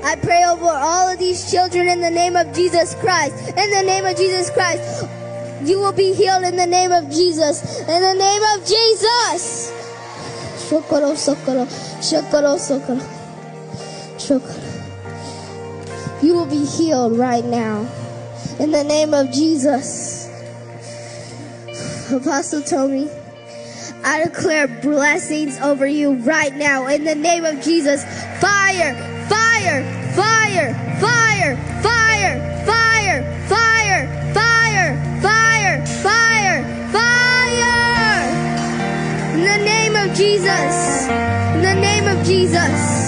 I pray over all of these children in the name of Jesus Christ. In the name of Jesus Christ. You will be healed in the name of Jesus. In the name of Jesus. You will be healed right now. In the name of Jesus. Apostle Tony, I declare blessings over you right now. In the name of Jesus. Fire, fire, fire, fire, fire, fire, fire, fire, fire, fire, fire. In the name of Jesus. In the name of Jesus.